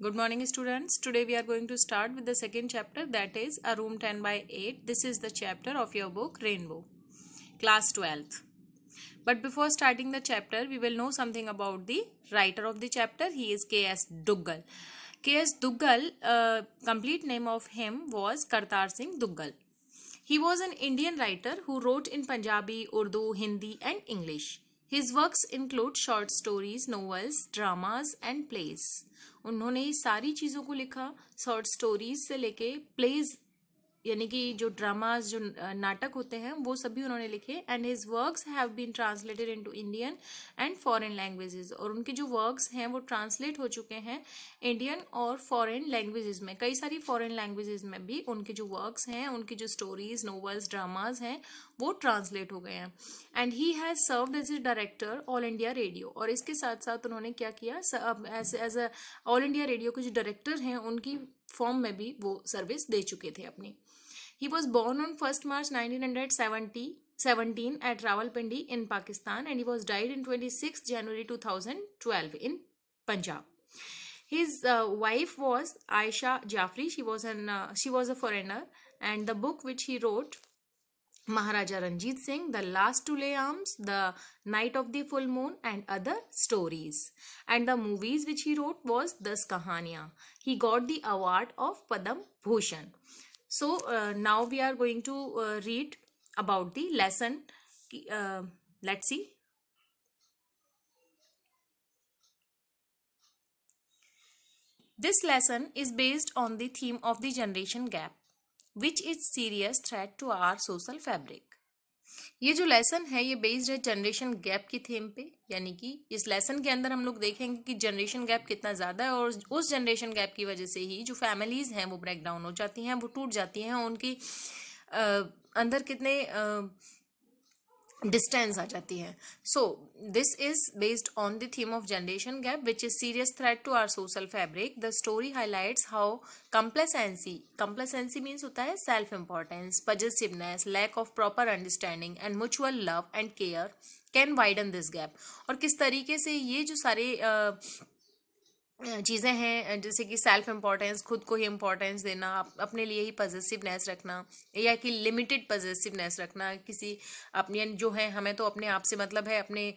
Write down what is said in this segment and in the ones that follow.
Good morning, students. Today we are going to start with the second chapter, that is A Room 10 by 8. This is the chapter of your book Rainbow, class 12th. But before starting the chapter, we will know something about the writer of the chapter. He is K.S. Duggal. K.S. Duggal, complete name of him was Kartar Singh Duggal. He was an Indian writer who wrote in Punjabi, Urdu, Hindi and English. His works include short stories, novels, dramas and plays. उन्होंने सारी चीज़ों को लिखा, short stories से लेके pledge यानी कि जो ड्रामाज जो नाटक होते हैं वो सभी उन्होंने लिखे. And his works have been translated into Indian and foreign languages. और उनके जो वर्क्स हैं वो ट्रांसलेट हो चुके हैं इंडियन और फॉरेन लैंग्वेजेस में. कई सारी फॉरेन लैंग्वेजेस में भी उनके जो वर्क्स हैं, उनकी जो स्टोरीज, नोवेल्स, ड्रामाज हैं वो ट्रांसलेट हो गए हैं. And he has served as a director all India radio. और इसके साथ साथ उन्होंने क्या किया, as a all India radio के जो डायरेक्टर हैं उनकी फॉर्म में भी वो सर्विस दे चुके थे अपनी. He was born on 1st March 1917 at Rawalpindi in Pakistan, and he was died in 26 January 2012 in Punjab. His wife was Aisha Jafri. She was a foreigner, and the book which he wrote, Maharaja Ranjit Singh, The Last to Lay Arms, The Night of the Full Moon and Other Stories. And the movies which he wrote was Das Kahaniyan. He got the award of Padam Bhushan. So now we are going to read about the lesson. Let's see. This lesson is based on the theme of the generation gap, which is serious threat to our social fabric. ये जो lesson है ये based है generation gap की theme पे. यानी कि इस लेसन के अंदर हम लोग देखेंगे कि जनरेशन गैप कितना ज़्यादा है, और उस जनरेशन गैप की वजह से ही जो फैमिलीज़ हैं वो ब्रेक डाउन हो जाती हैं, वो टूट जाती हैं, उनकी अंदर कितने डिस्टेंस आ जाती है. So this is based on the theme of generation gap which is serious threat to our social fabric. The story highlights how complacency means होता है self importance, possessiveness, lack of proper understanding and mutual love and care can widen this gap. और किस तरीके से ये जो सारे चीज़ें हैं, जैसे कि सेल्फ इम्पोर्टेंस, खुद को ही इम्पोर्टेंस देना, अपने लिए ही पजेसिवनेस रखना, या कि लिमिटेड पजेसिवनेस रखना, किसी अपने जो है, हमें तो अपने आप से मतलब है, अपने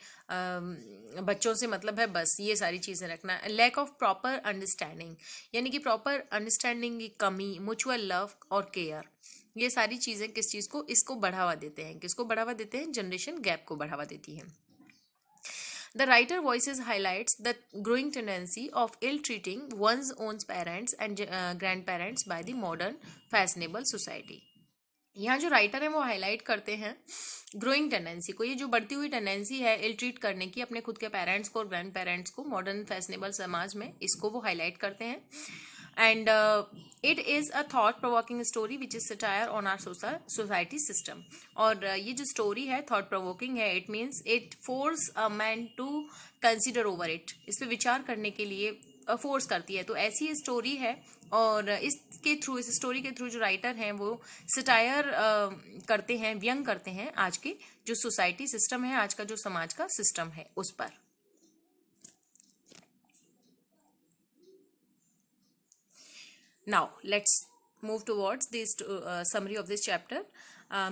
बच्चों से मतलब है, बस ये सारी चीज़ें रखना. लैक ऑफ प्रॉपर अंडरस्टैंडिंग यानी कि प्रॉपर अंडरस्टैंडिंग की कमी, म्यूचुअल लव और केयर, ये सारी चीज़ें किस चीज़ को, इसको बढ़ावा देते हैं. किसको बढ़ावा देते हैं? जनरेशन गैप को बढ़ावा देती हैं. The writer voices highlights the growing tendency of ill-treating one's own parents and grandparents by the modern fashionable society. यहाँ जो राइटर है वो हाईलाइट करते हैं ग्रोइंग टेंडेंसी को, ये जो बढ़ती हुई टेंडेंसी है इल ट्रीट करने की अपने खुद के पेरेंट्स को और ग्रैंड पेरेंट्स को मॉडर्न फैशनेबल समाज में, इसको वो हाईलाइट करते हैं. And it is a thought provoking story which is satire on our society system. और ये जो स्टोरी है थॉट प्रोवोकिंग है. It means it force a man to consider over it. इस पर विचार करने के लिए फोर्स करती है. तो ऐसी स्टोरी है, और इसके थ्रू, इस स्टोरी के थ्रू जो राइटर हैं वो सटायर करते हैं, व्यंग करते हैं आज के जो सोसाइटी सिस्टम है, आज का जो समाज का सिस्टम है उस पर. Now let's move towards this summary of this chapter.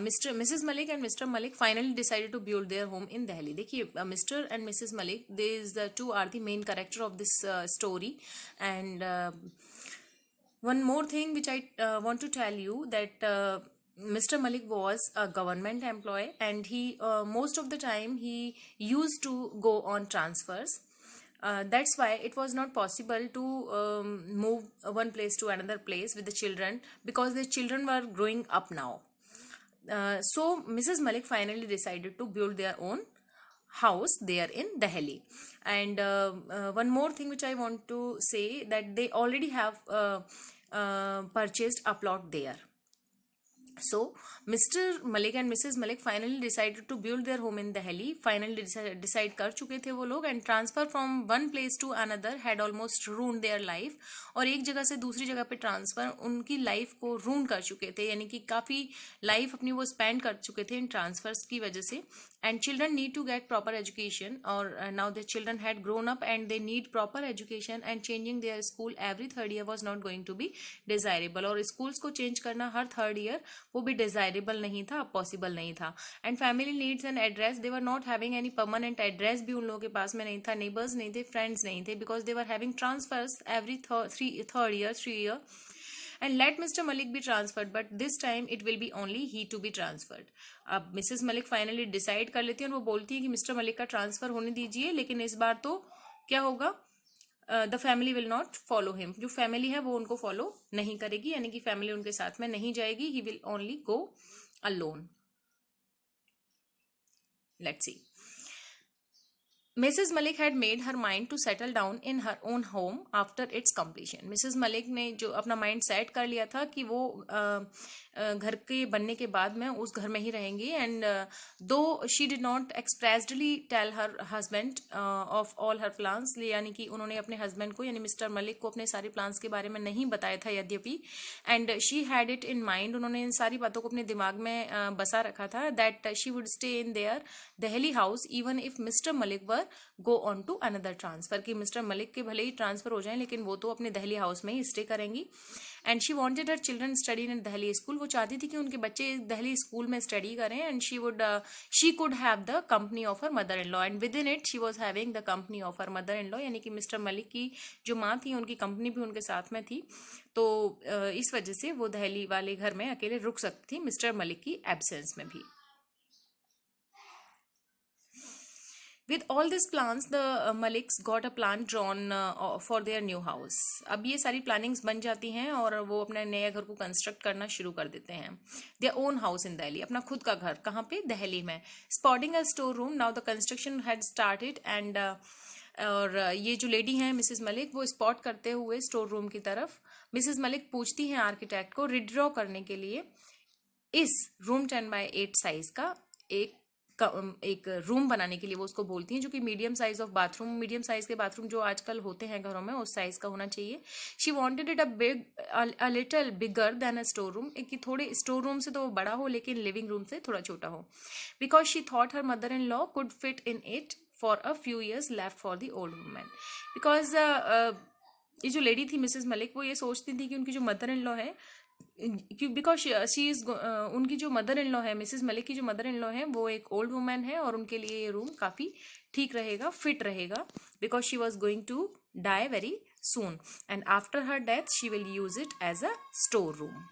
Mrs. Malik and Mr. Malik finally decided to build their home in Delhi. देखिए, Mr. and Mrs. Malik, these the two are the main character of this story. And one more thing which I want to tell you, that Mr. Malik was a government employee, and he most of the time he used to go on transfers. That's why it was not possible to move one place to another place with the children, because the children were growing up now. So Mrs. Malik finally decided to build their own house there in Delhi. And one more thing which I want to say, that they already have purchased a plot there. So, Mr. Malik and Mrs. Malik finally decided to build their home in Delhi. Finally decide कर चुके थे वो लोग, and transfer from one place to another had almost ruined their life. और एक जगह से दूसरी जगह पे ट्रांसफर उनकी लाइफ को रून कर चुके थे, यानी कि काफ़ी लाइफ अपनी वो स्पेंड कर चुके थे इन ट्रांसफर्स की वजह से. And children need to get proper education, or now the children had grown up and they need proper education, and changing their school every third year was not going to be desirable. और schools को change करना हर third year वो भी desirable नहीं था, possible नहीं था. And family needs an address. They were not having any permanent address भी उन लोगों के पास में नहीं था, neighbors नहीं थे, friends नहीं थे, because they were having transfers every third year, 3 year. And let Mr. Malik be transferred, but this time it will be only he to be transferred. अब मिसेस मलिक फाइनली डिसाइड कर लेती है और वो बोलती है कि मिस्टर मलिक का ट्रांसफर होने दीजिए, लेकिन इस बार तो क्या होगा, the family will not follow him. जो फैमिली है वो उनको फॉलो नहीं करेगी, यानी कि फैमिली उनके साथ में नहीं जाएगी. He will only go alone. Let's see. Mrs. Malik had made her mind to settle down in her own home after its completion. Mrs. Malik ने जो अपना माइंड सेट कर लिया था कि वो घर के बनने के बाद में उस घर में ही रहेंगी. And though she did not expressly tell her husband of all her plans, यानी कि उन्होंने अपने हस्बैंड को यानी मिस्टर मलिक को अपने सारे प्लान्स के बारे में नहीं बताया था यद्यपि. And she had it in mind, उन्होंने इन सारी बातों को अपने दिमाग में बसा रखा था, that she would stay in their Delhi house even if mister Malik were go on to another transfer, कि मिस्टर मलिक के भले ही ट्रांसफर हो जाए लेकिन वो तो अपने दिल्ली हाउस में ही स्टे करेंगी. And she wanted her children study in Delhi school. वो चाहती थी कि उनके बच्चे दिल्ली स्कूल में स्टडी करें. And she could have the company of her mother in law, and with in it she was having the company of her mother in law, यानी कि मिस्टर मलिक की जो माँ थी उनकी कंपनी भी उनके साथ में थी. तो इस वजह से वो दिल्ली वाले घर में अकेले रुक सकती थी मिस्टर मलिक की एब्सेंस में भी. With all these plans, the Maliks got a plan drawn for their new house. अब ये सारी प्लानिंग्स बन जाती हैं और वो अपने नए घर को कंस्ट्रक्ट करना शुरू कर देते हैं. Their own house in Delhi, अपना खुद का घर कहाँ पे, दिल्ली में. Spotting a store room, now the construction had started and और ये जो लेडी हैं मिसेस मलिक वो स्पॉट करते हुए स्टोर रूम की तरफ. मिसेस मलिक पूछती हैं आर्किटेक्ट को रिड्रॉ करने के लिए इस रूम 10x8 साइज का एक रूम बनाने के लिए. वो उसको बोलती हैं जो कि medium size of bathroom, medium size के बाथरूम जो आजकल होते हैं घरों में उस साइज का होना चाहिए. She wanted it a little bigger than a store room, कि थोड़े स्टोर रूम से तो बड़ा हो लेकिन लिविंग रूम से थोड़ा छोटा हो. Because she thought her mother in law could fit in it for a few years left for the old women. Because ये जो लेडी थी मिसेस मलिक वो ये सोचती थी कि उनकी जो मदर इन लॉ है, बिकॉज शी इज उनकी जो मदर इन लॉ है, मिसेस मलिक की जो मदर इन लॉ है वो एक ओल्ड वुमेन है और उनके लिए ये रूम काफ़ी ठीक रहेगा, फिट रहेगा. Because she was going to die very soon and after her death she will use it as a store room.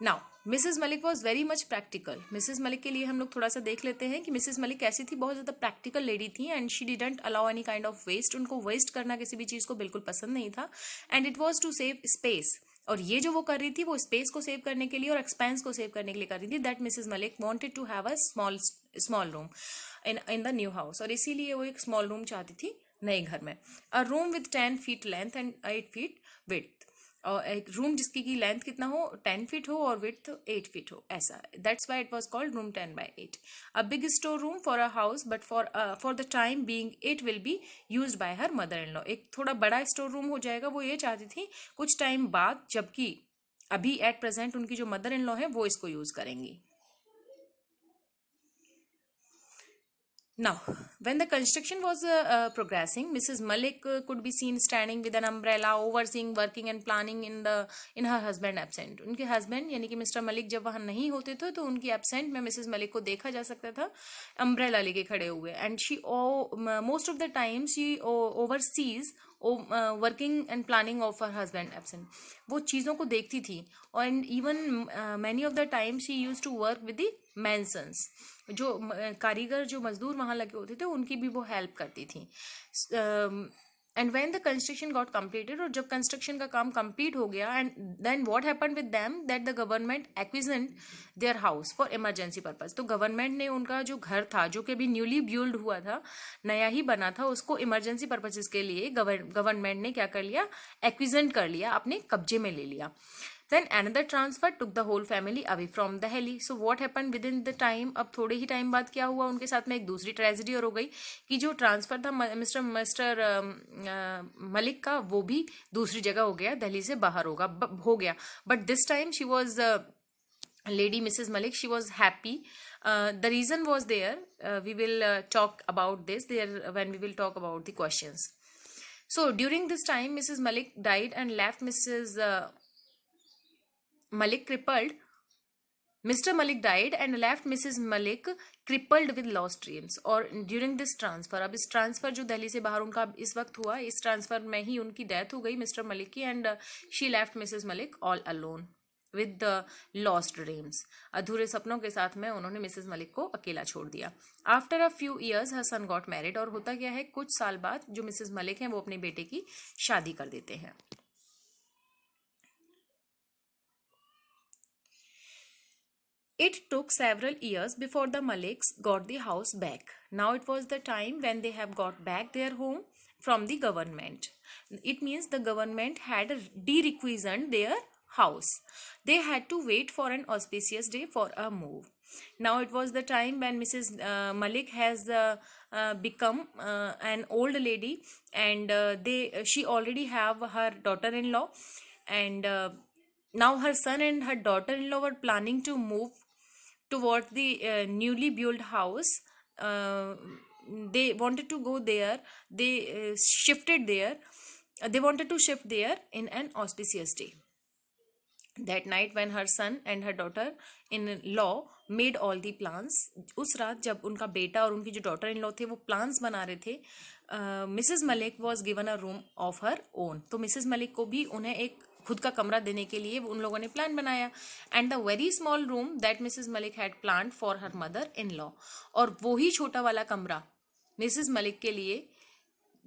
Now Mrs Malik was very much practical. Mrs Malik के लिए हम लोग थोड़ा सा देख लेते हैं कि मिसेस मलिक कैसी थी. बहुत ज़्यादा प्रैक्टिकल लेडी थी and she didn't allow any kind of waste. उनको वेस्ट करना किसी भी चीज़ को बिल्कुल पसंद नहीं था. And it was to save space, और ये जो वो कर रही थी वो स्पेस को सेव करने के लिए और एक्सपेंस को सेव करने के लिए कर रही थी. That Mrs Malik wanted to have a small room in the new house, और इसीलिए वो एक स्मॉल रूम चाहती थी नए घर में. अ room with 10 feet length and 8 feet width, और एक रूम जिसकी की लेंथ कितना हो, 10 feet हो और विड्थ 8 feet हो, ऐसा. That's why it was called room 10x8. A big store room for a house but for the time being it will be used by her mother in law. एक थोड़ा बड़ा store room हो जाएगा, वो ये चाहती थी कुछ टाइम बाद, जबकि अभी एट प्रेजेंट उनकी जो मदर इन लॉ है वो इसको यूज करेंगी. Now, when the construction was progressing, Mrs. Malik could be seen standing with an umbrella, overseeing working and planning in her husband absent. उनके husband यानी कि मिस्टर मलिक जब वहाँ नहीं होते थे तो उनकी absent में मिसेस मलिक को देखा जा सकता था umbrella लेके खड़े हुए. And she most of the time she oversees working and planning of her husband absent. वो चीज़ों को देखती थी and even many of the time she use to work with the masons. जो कारीगर जो मजदूर वहाँ लगे होते थे उनकी भी वो हेल्प करती थी. And when the construction got completed, और जब कंस्ट्रक्शन का काम कंप्लीट हो गया, and then what happened with them that the government acquired their house for emergency purpose. तो गवर्नमेंट ने उनका जो घर था जो कि अभी न्यूली बिल्ड हुआ था, नया ही बना था, उसको इमरजेंसी पर्पजेज के लिए गवर्नमेंट ने क्या कर लिया, एक्विजेंट कर लिया, अपने कब्जे में ले लिया. Then another transfer took the whole family away from Delhi. So what happened within the time? अब थोड़े ही टाइम बाद क्या हुआ उनके साथ में, एक दूसरी ट्रेजेडी और हो गई कि जो ट्रांसफर था मिस्टर मलिक का, वो भी दूसरी जगह हो गया, दिल्ली से बाहर हो गया. But this time she was lady Mrs. Malik, she was happy. The reason was there. We will talk about this there when we will talk about the questions. So during this time Mrs. Malik died and left Mrs. Malik crippled. Mr. Malik died and left Mrs. Malik crippled with lost dreams. और during this transfer, अब इस transfer जो दिल्ली से बाहर उनका इस वक्त हुआ, इस ट्रांसफ़र में ही उनकी डेथ हो गई मिस्टर मलिक की, and she left Mrs Malik all alone with the lost dreams. अधूरे सपनों के साथ में उन्होंने मिसेस मलिक को अकेला छोड़ दिया. After a few years her sun got married. और होता क्या है, कुछ साल बाद जो मिसेस मलिक हैं वो अपने बेटे की शादी कर देते हैं. It took several years before the Maliks got the house back. Now it was the time when they have got back their home from the government. It means the government had de-requisitioned their house. They had to wait for an auspicious day for a move. Now it was the time when Mrs. Malik has become an old lady, and she already have her daughter-in-law, and now her son and her daughter-in-law were planning to move towards the newly built house. They wanted to go there. They shifted there. They wanted to shift there in an auspicious day. That night when her son and her daughter-in-law made all the plans, उस रात जब उनका बेटा और उनकी जो daughter in law थे वो प्लान्स बना रहे थे, Mrs Malik was given a room of her own. तो मिसेस मलिक को भी उन्हें एक खुद का कमरा देने के लिए उन लोगों ने प्लान बनाया. And the very small room that Mrs Malik had planned for her mother in law. और वो ही छोटा वाला कमरा मिसेस मलिक के लिए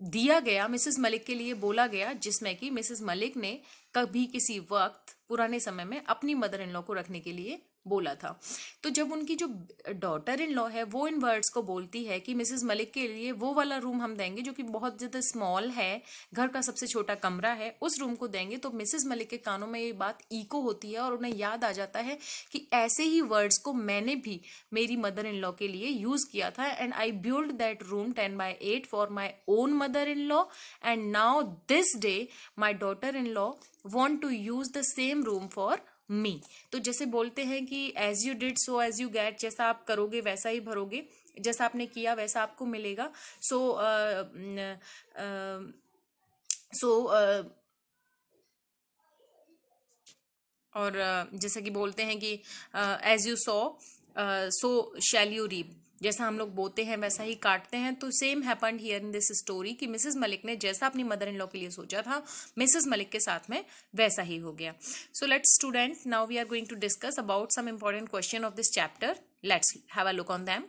दिया गया, मिसेस मलिक के लिए बोला गया, जिसमें कि मिसेस मलिक ने कभी किसी वक्त पुराने समय में अपनी मदर इन लॉ को रखने के लिए बोला था. तो जब उनकी जो डॉटर इन लॉ है वो इन वर्ड्स को बोलती है कि मिसेस मलिक के लिए वो वाला रूम हम देंगे जो कि बहुत ज़्यादा स्मॉल है, घर का सबसे छोटा कमरा है, उस रूम को देंगे, तो मिसेस मलिक के कानों में ये बात इको होती है और उन्हें याद आ जाता है कि ऐसे ही वर्ड्स को मैंने भी मेरी मदर इन लॉ के लिए यूज़ किया था. And I build that room 10/8 for my own mother in law, and now this day my daughter in law want to use the same room for me. तो जैसे बोलते हैं कि as you did so as you get, जैसा आप करोगे वैसा ही भरोगे, जैसा आपने किया वैसा आपको मिलेगा. और जैसे कि बोलते हैं कि as you sow so shall you reap. जैसा हम लोग बोते हैं वैसा ही काटते हैं. तो same happened here in this story कि मिसेस मलिक ने जैसा अपनी मदर इन लॉ के लिए सोचा था, मिसेस मलिक के साथ में वैसा ही हो गया. So let's student, now we are going to discuss about some important question of this chapter. Let's have a look on them.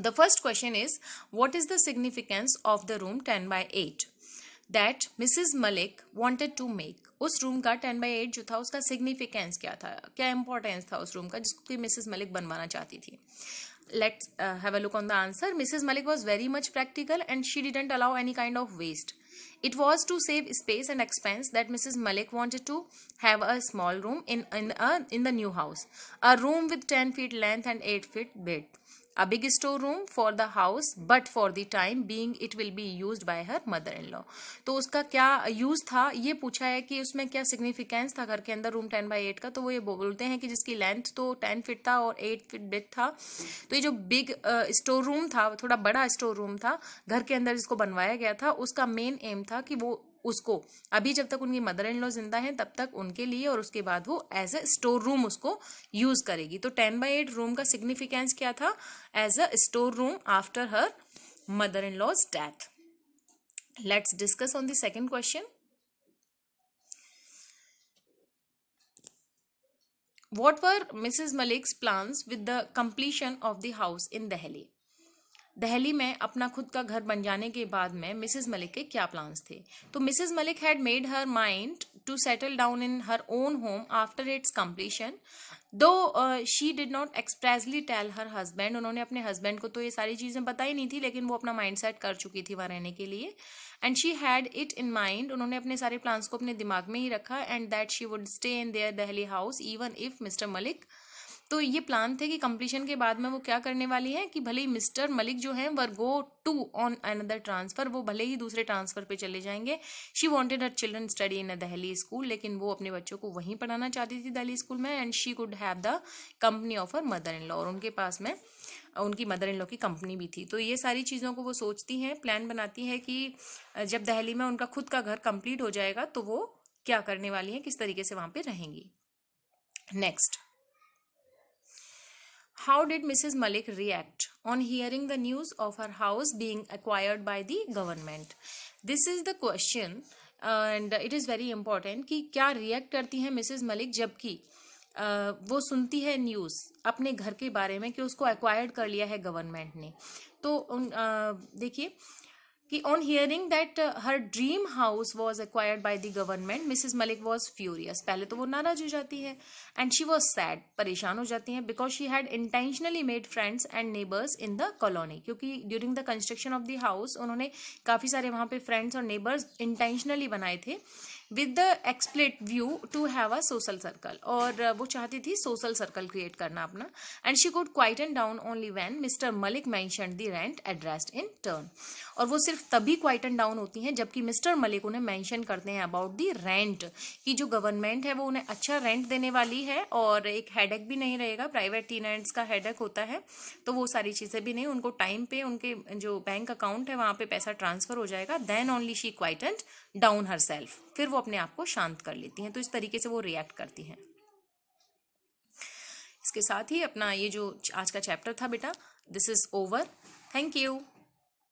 The first question is, what is the significance of the room 10/8 that Mrs. Malik wanted to make? उस room का 10/8 जो था उसका significance क्या था, क्या importance था उस रूम का जिसको मिसेस मलिक बनवाना चाहती थी. Let's have a look on the answer. Mrs. Malik was very much practical and she didn't allow any kind of waste. It was to save space and expense that Mrs. Malik wanted to have a small room in the new house. A room with 10 feet length and 8 feet width. A big storeroom for the house, but for the time being it will be used by her mother-in-law. तो उसका क्या use था ये पूछा है कि उसमें क्या सिग्निफिकेंस था घर के अंदर रूम 10/8 का. तो वो ये बोलते हैं कि जिसकी लेंथ तो 10 फीट था और 8 फीट विड्थ था. तो ये जो बिग स्टोर रूम था, थोड़ा बड़ा स्टोर रूम था घर के अंदर जिसको बनवाया गया था, उसका मेन एम था कि वो उसको अभी जब तक उनकी मदर इन लॉ जिंदा है तब तक उनके लिए, और उसके बाद वो एज अ स्टोर रूम उसको यूज करेगी. तो 10/8 रूम का सिग्निफिकेंस क्या था? As a store room after her mother in law's death. Let's discuss on the second question. What were Mrs. Malik's plans with the completion of the house in Delhi? Delhi में अपना खुद का घर बन जाने के बाद में मिसेस मलिक के क्या प्लान्स थे। तो Mrs Malik had made her mind to settle down in her own home after its completion, though she did not expressly tell her husband. उन्होंने अपने हस्बैंड को तो ये सारी चीज़ें बताई नहीं थी, लेकिन वो अपना माइंड सेट कर चुकी थी वहाँ रहने के लिए। And she had it in mind, उन्होंने अपने सारे प्लान्स को अपने दिमाग में ही रखा, and that she would stay in their Delhi house even if mister Malik. तो ये प्लान थे कि कंप्लीशन के बाद में वो क्या करने वाली है कि भले ही मिस्टर मलिक जो है were go to on another transfer, वो भले ही दूसरे ट्रांसफर पे चले जाएंगे। She wanted her children study in a Delhi school, लेकिन वो अपने बच्चों को वहीं पढ़ाना चाहती थी दिल्ली स्कूल में। And she could have the company of her mother in law, और उनके पास में उनकी मदर इन लॉ की कंपनी भी थी। तो ये सारी चीज़ों को वो सोचती हैं, प्लान बनाती है कि जब दिल्ली में उनका खुद का घर कंप्लीट हो जाएगा तो वो क्या करने वाली हैं, किस तरीके से वहाँ पे रहेंगी। Next, how did Mrs. Malik react on hearing the news of her house being acquired by the government? This is the question and it is very important कि क्या रिएक्ट करती हैं मिसेस मलिक जबकि वो सुनती है न्यूज़ अपने घर के बारे में कि उसको एक्वायर्ड कर लिया है गवर्नमेंट ने। तो देखिए कि on hearing that her dream house was acquired by the government, Mrs Malik was furious. पहले तो वो नाराज हो जाती है, एंड शी वॉज सैड, परेशान हो जाती हैं, because she had intentionally made friends and neighbours in the colony, क्योंकि during the construction of the house उन्होंने काफ़ी सारे वहाँ पे फ्रेंड्स और नेबर्स इंटेंशनली बनाए थे with the explicit view to have a social circle, और वो चाहती थी सोशल सर्कल क्रिएट करना अपना। And she could quieten down only when Mr Malik mentioned the rent addressed in turn, और वो सिर्फ तभी क्वाइटन डाउन होती हैं जबकि मिस्टर मलिक उन्हें मेंशन करते हैं अबाउट द रेंट, कि जो गवर्नमेंट है वो उन्हें अच्छा रेंट देने वाली है और एक हेडेक भी नहीं रहेगा। प्राइवेट टेनेंट्स का हेडेक होता है, तो वो सारी चीज़ें भी नहीं, उनको टाइम पे उनके जो बैंक अकाउंट है वहाँ पे पैसा ट्रांसफर हो जाएगा। Then only she quietened down herself, फिर वो अपने आप को शांत कर लेती हैं। तो इस तरीके से वो रिएक्ट करती हैं। इसके साथ ही अपना ये जो आज का चैप्टर था बेटा, this is over. Thank you.